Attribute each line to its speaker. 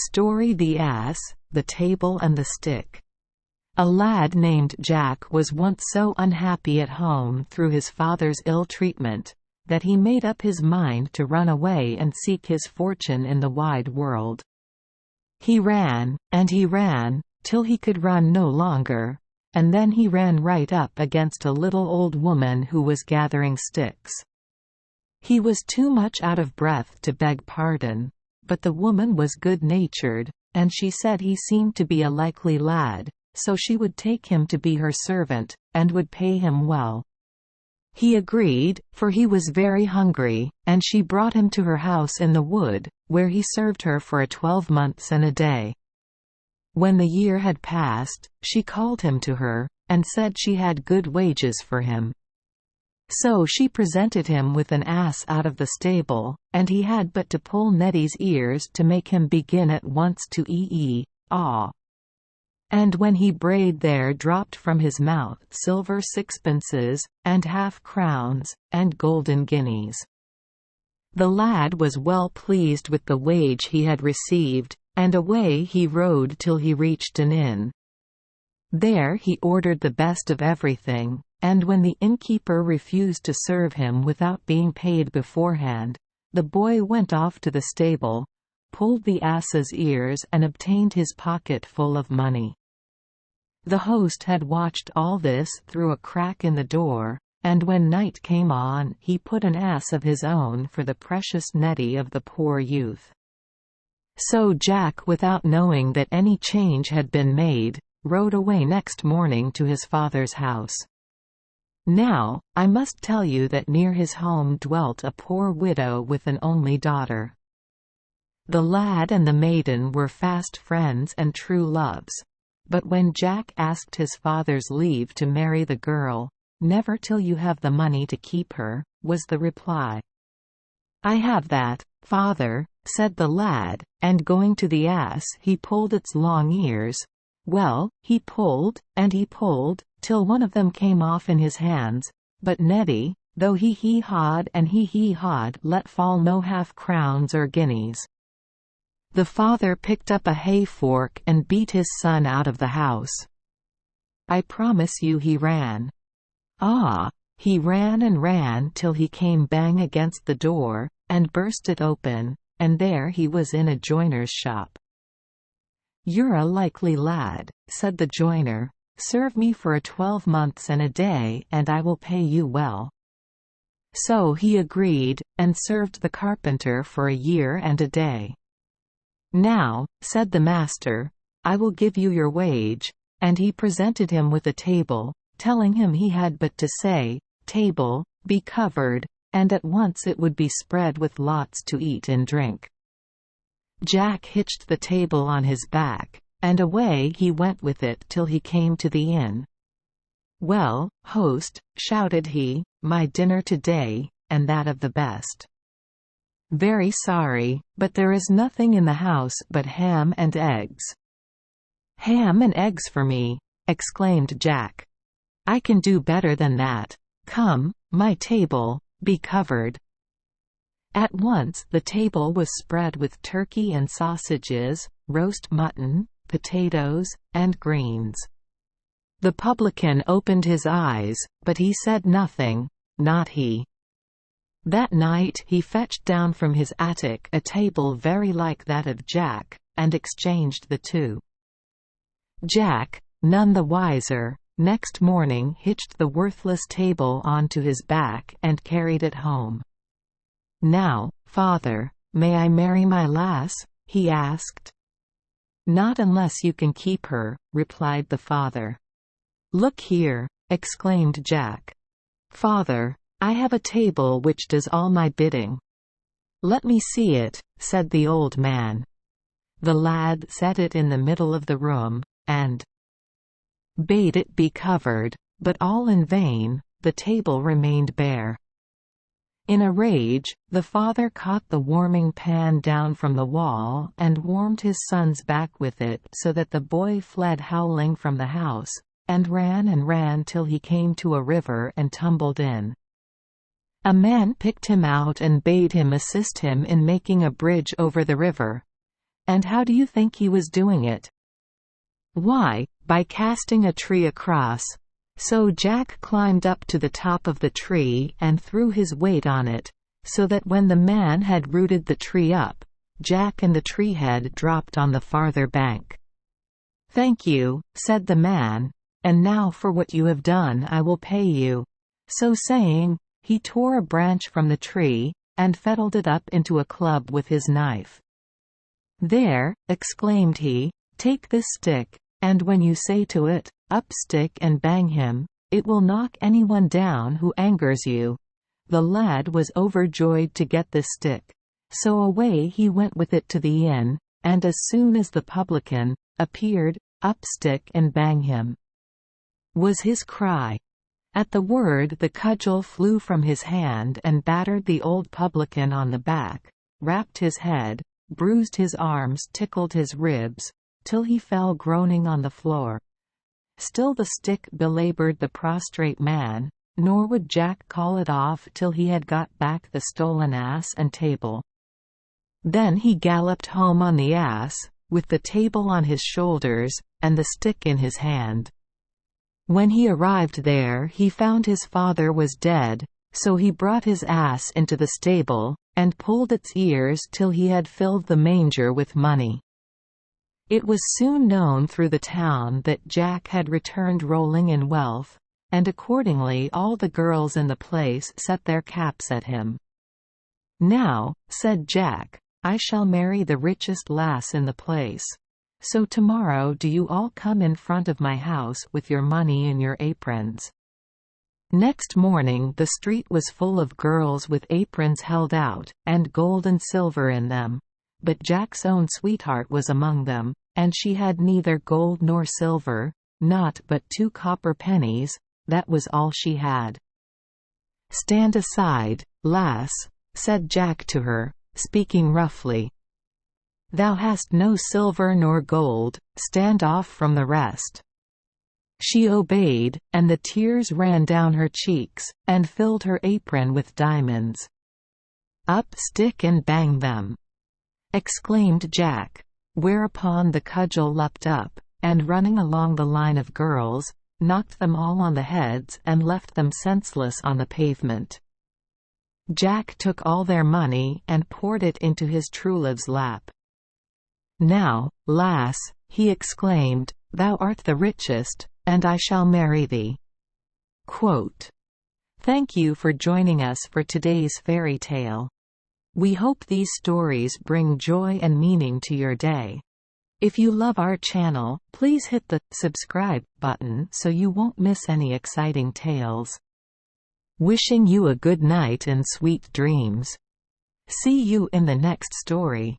Speaker 1: Story: The Ass, the Table and the Stick. A lad named Jack was once so unhappy at home through his father's ill treatment, that he made up his mind to run away and seek his fortune in the wide world. He ran, and he ran, till he could run no longer, and then he ran right up against a little old woman who was gathering sticks. He was too much out of breath to beg pardon, but the woman was good-natured, and she said he seemed to be a likely lad, so she would take him to be her servant, and would pay him well. He agreed, for he was very hungry, and she brought him to her house in the wood, where he served her for 12 months and a day. When the year had passed, she called him to her, and said she had good wages for him. So she presented him with an ass out of the stable, and he had but to pull Neddy's ears to make him begin at once to ee-aw. And when he brayed there dropped from his mouth silver sixpences, and half-crowns, and golden guineas. The lad was well pleased with the wage he had received, and away he rode till he reached an inn. There he ordered the best of everything, and when the innkeeper refused to serve him without being paid beforehand, the boy went off to the stable, pulled the ass's ears and obtained his pocket full of money. The host had watched all this through a crack in the door, and when night came on he put an ass of his own for the precious Neddy of the poor youth. So Jack, without knowing that any change had been made, rode away next morning to his father's house. Now, I must tell you that near his home dwelt a poor widow with an only daughter. The lad and the maiden were fast friends and true loves. But when Jack asked his father's leave to marry the girl, "Never till you have the money to keep her," was the reply. "I have that, father," said the lad, and going to the ass he pulled its long ears. Well, he pulled, and he pulled, till one of them came off in his hands, but Neddy, though he hee-hawed and he hee-hawed, let fall no half-crowns or guineas. The father picked up a hay-fork and beat his son out of the house. I promise you he ran. He ran and ran till he came bang against the door, and burst it open, and there he was in a joiner's shop. "You're a likely lad," said the joiner. "Serve me for 12 months and a day, and I will pay you well." So he agreed, and served the carpenter for a year and a day. "Now," said the master, "I will give you your wage," and he presented him with a table, telling him he had but to say, "Table, be covered," and at once it would be spread with lots to eat and drink. Jack hitched the table on his back, and away he went with it till he came to the inn. "Well, host," shouted he, "my dinner to-day, and that of the best." "Very sorry, but there is nothing in the house but ham and eggs." "Ham and eggs for me!" exclaimed Jack. "I can do better than that. Come, my table, be covered." At once the table was spread with turkey and sausages, roast mutton, potatoes, and greens. The publican opened his eyes, but he said nothing, not he. That night he fetched down from his attic a table very like that of Jack, and exchanged the two. Jack, none the wiser, next morning hitched the worthless table onto his back and carried it home. "Now, father, may I marry my lass?" he asked. "Not unless you can keep her," replied the father. "Look here," exclaimed Jack. "Father, I have a table which does all my bidding." "Let me see it," said the old man. The lad set it in the middle of the room, and bade it be covered, but all in vain, the table remained bare. In a rage, the father caught the warming pan down from the wall and warmed his son's back with it, so that the boy fled howling from the house, and ran till he came to a river and tumbled in. A man picked him out and bade him assist him in making a bridge over the river, And how do you think he was doing it? Why, by casting a tree across. So Jack climbed up to the top of the tree and threw his weight on it, so that when the man had rooted the tree up, Jack and the tree head dropped on the farther bank. "Thank you," said the man, "and now for what you have done I will pay you." So saying, he tore a branch from the tree, and fettled it up into a club with his knife. "There," exclaimed he, "take this stick, and when you say to it, 'Up stick and bang him,' it will knock anyone down who angers you." The lad was overjoyed to get this stick. So away he went with it to the inn, and as soon as the publican appeared, "Up stick and bang him," was his cry. At the word the cudgel flew from his hand and battered the old publican on the back, rapped his head, bruised his arms, tickled his ribs, till he fell groaning on the floor. Still the stick belaboured the prostrate man, nor would Jack call it off till he had got back the stolen ass and table. Then he galloped home on the ass, with the table on his shoulders, and the stick in his hand. When he arrived there he found his father was dead, so he brought his ass into the stable, and pulled its ears till he had filled the manger with money. It was soon known through the town that Jack had returned rolling in wealth, and accordingly all the girls in the place set their caps at him. "Now," said Jack, "I shall marry the richest lass in the place. So tomorrow do you all come in front of my house with your money in your aprons." Next morning the street was full of girls with aprons held out, and gold and silver in them. But Jack's own sweetheart was among them, and she had neither gold nor silver, naught but 2 copper pennies, that was all she had. "Stand aside, lass," said Jack to her, speaking roughly. "Thou hast no silver nor gold, stand off from the rest." She obeyed, and the tears ran down her cheeks, and filled her apron with diamonds. "Up stick and bang them!" exclaimed Jack. Whereupon the cudgel leapt up, and running along the line of girls, knocked them all on the heads and left them senseless on the pavement. Jack took all their money and poured it into his Trulove's lap. "Now, lass," he exclaimed, "thou art the richest, and I shall marry thee." Quote. Thank you for joining us for today's fairy tale. We hope these stories bring joy and meaning to your day. If you love our channel, please hit the subscribe button so you won't miss any exciting tales. Wishing you a good night and sweet dreams. See you in the next story.